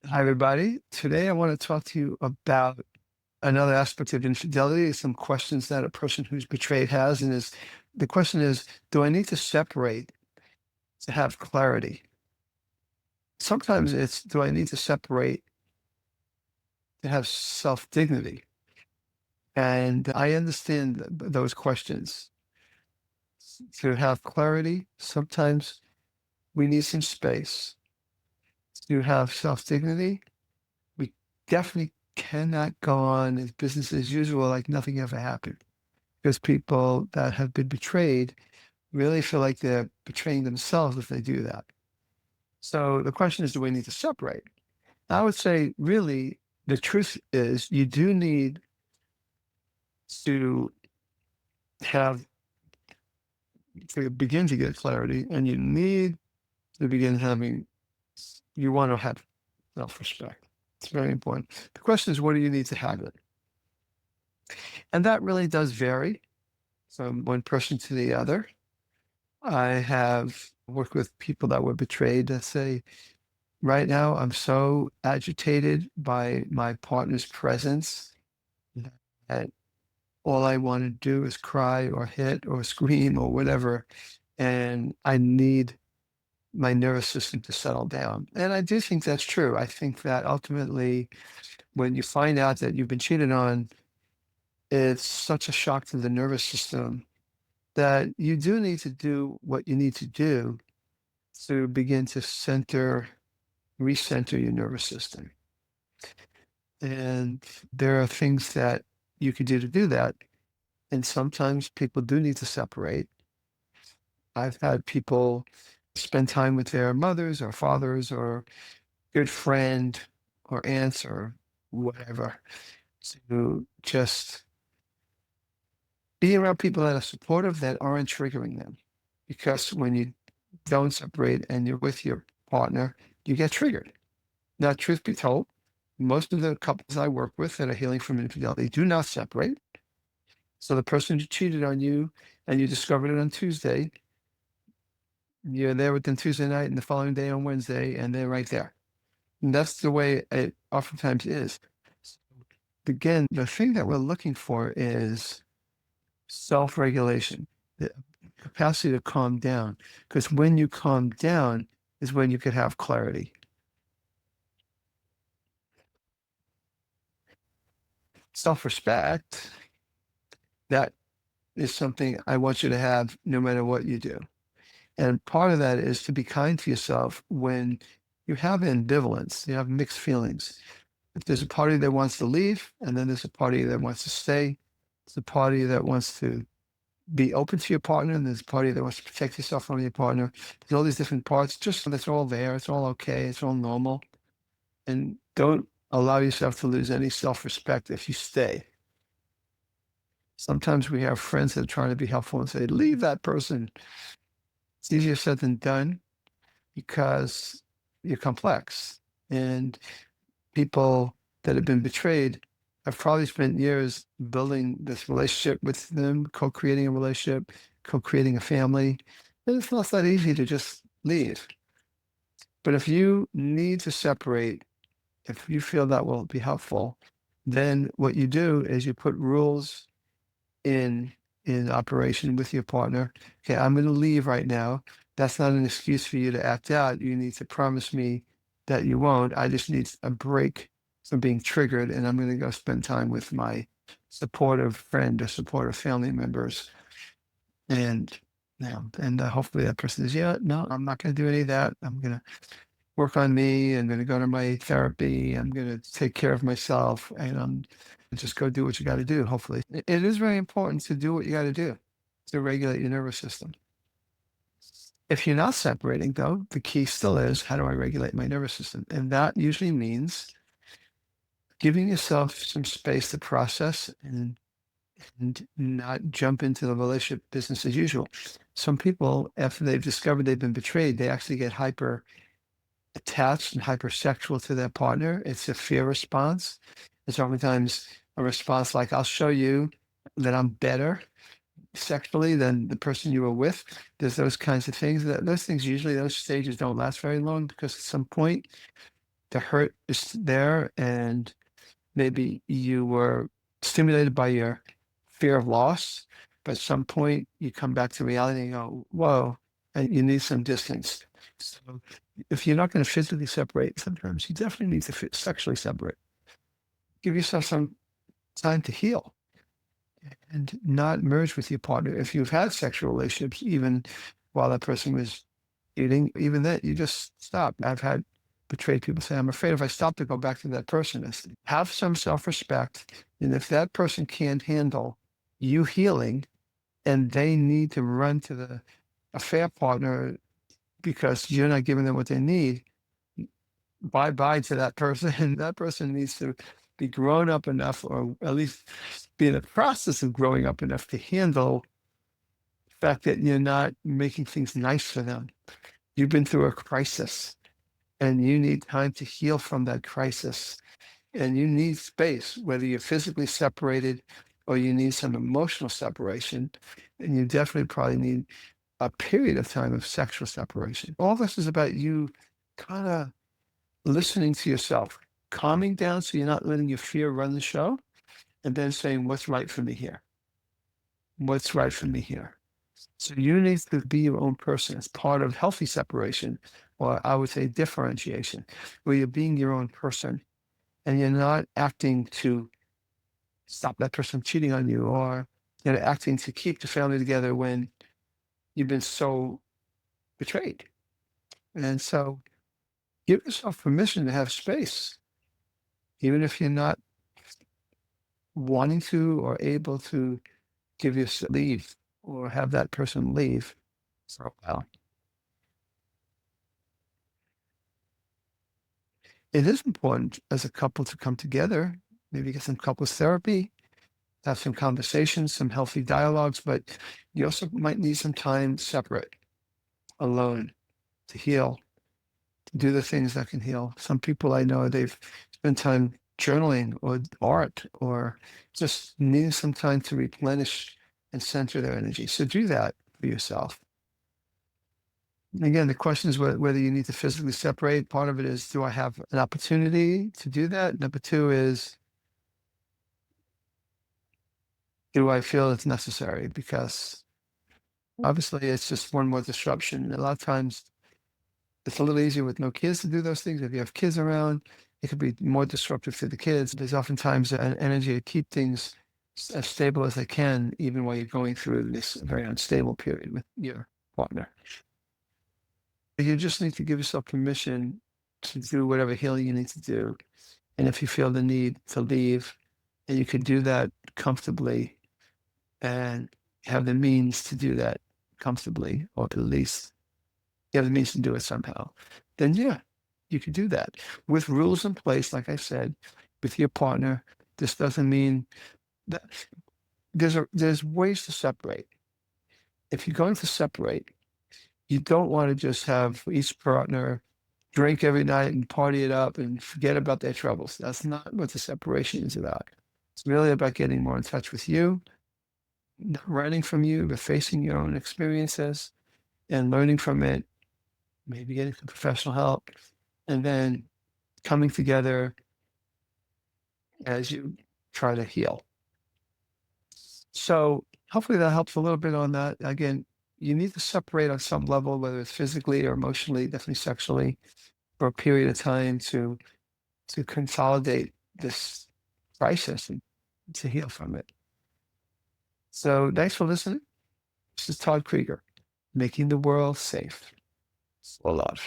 Hi, everybody. Today, I want to talk to you about another aspect of infidelity, some questions that a person who's betrayed has. The question is, do I need to separate to have clarity? Sometimes it's, do I need to separate to have self dignity? And I understand those questions. To have clarity, sometimes we need some space. To have self dignity, we definitely cannot go on as business as usual like nothing ever happened, because people that have been betrayed really feel like they're betraying themselves if they do that. So the question is, do we need to separate? I would say, really, the truth is you do need to have to begin to get clarity, and you need to begin having, you want to have self respect. It's very important. The question is, what do you need to have it? And that really does vary from one person to the other. I have worked with people that were betrayed that say, right now, I'm so agitated by my partner's presence that all I want to do is cry or hit or scream or whatever. And I need my nervous system to settle down. And I do think that's true. I think that ultimately, when you find out that you've been cheated on, it's such a shock to the nervous system that you do need to do what you need to do to begin to recenter your nervous system. And there are things that you can do to do that. And sometimes people do need to separate. I've had people spend time with their mothers or fathers or good friend or aunts or whatever to just be around people that are supportive that aren't triggering them. Because when you don't separate and you're with your partner, you get triggered. Now, truth be told, most of the couples I work with that are healing from infidelity do not separate. So the person who cheated on you and you discovered it on Tuesday, you're there with them Tuesday night and the following day on Wednesday, and they're right there. And that's the way it oftentimes is. So again, the thing that we're looking for is self-regulation, the capacity to calm down. Because when you calm down is when you could have clarity. Self-respect, that is something I want you to have no matter what you do. And part of that is to be kind to yourself when you have ambivalence, you have mixed feelings. If there's a party that wants to leave, and then there's a party that wants to stay, it's a party that wants to be open to your partner, and there's a party that wants to protect yourself from your partner. There's all these different parts, just so that's all there. It's all okay. It's all normal. And don't allow yourself to lose any self-respect if you stay. Sometimes we have friends that are trying to be helpful and say, leave that person. It's easier said than done because you're complex. And people that have been betrayed have probably spent years building this relationship with them, co-creating a relationship, co-creating a family. And it's not that easy to just leave. But if you need to separate, if you feel that will be helpful, then what you do is you put rules in operation with your partner. Okay, I'm going to leave right now. That's not an excuse for you to act out. You need to promise me that you won't. I just need a break from being triggered, and I'm going to go spend time with my supportive friend or supportive family members. And hopefully that person says, yeah, no, I'm not going to do any of that. I'm going to work on me. I'm going to go to my therapy. I'm going to take care of myself, and I'm just go do what you got to do. Hopefully, it is very important to do what you got to do to regulate your nervous system. If you're not separating, though, the key still is, how do I regulate my nervous system? And that usually means giving yourself some space to process and not jump into the relationship business as usual. Some people, after they've discovered they've been betrayed, they actually get hyper attached and hypersexual to their partner. It's a fear response. It's oftentimes a response like, I'll show you that I'm better sexually than the person you were with. There's those kinds of things. Those things usually, those stages don't last very long, because at some point the hurt is there, and maybe you were stimulated by your fear of loss, but at some point you come back to reality and go, whoa, and you need some distance. So if you're not going to physically separate, sometimes you definitely need to sexually separate. Give yourself some time to heal and not merge with your partner. If you've had sexual relationships, even while that person was eating, even then, you just stop. I've had betrayed people say, I'm afraid if I stop to go back to that person. Have some self-respect. And if that person can't handle you healing and they need to run to the affair partner because you're not giving them what they need, bye-bye to that person. That person needs to be grown up enough, or at least be in the process of growing up enough to handle the fact that you're not making things nice for them. You've been through a crisis and you need time to heal from that crisis. And you need space, whether you're physically separated or you need some emotional separation. And you definitely probably need a period of time of sexual separation. All this is about you kind of listening to yourself, calming down so you're not letting your fear run the show, and then saying, what's right for me here? What's right for me here? So you need to be your own person as part of healthy separation, or I would say differentiation, where you're being your own person and you're not acting to stop that person cheating on you, or you're acting to keep the family together when you've been so betrayed. And so give yourself permission to have space, even if you're not wanting to or able to give yourself leave or have that person leave for a while. It is important as a couple to come together, maybe get some couples therapy, have some conversations, some healthy dialogues, but you also might need some time separate, alone, to heal, to do the things that can heal. Some people I know, they've spent time journaling or art or just needing some time to replenish and center their energy. So do that for yourself. Again, the question is whether you need to physically separate. Part of it is, do I have an opportunity to do that? Number two is, do I feel it's necessary? Because obviously it's just one more disruption. A lot of times it's a little easier with no kids to do those things. If you have kids around, it could be more disruptive to the kids. There's oftentimes an energy to keep things as stable as they can, even while you're going through this very unstable period with your partner. You just need to give yourself permission to do whatever healing you need to do. And if you feel the need to leave, and you can do that comfortably and have the means to do that comfortably, or at least you have the means to do it somehow, then yeah, you can do that with rules in place. Like I said, with your partner, this doesn't mean that there's ways to separate. If you're going to separate, you don't want to just have each partner drink every night and party it up and forget about their troubles. That's not what the separation is about. It's really about getting more in touch with you, not running from you, but facing your own experiences and learning from it, maybe getting some professional help, and then coming together as you try to heal. So hopefully that helps a little bit on that. Again, you need to separate on some level, whether it's physically or emotionally, definitely sexually, for a period of time to consolidate this crisis and to heal from it. So thanks for listening. This is Todd Creager, making the world safe. Full love.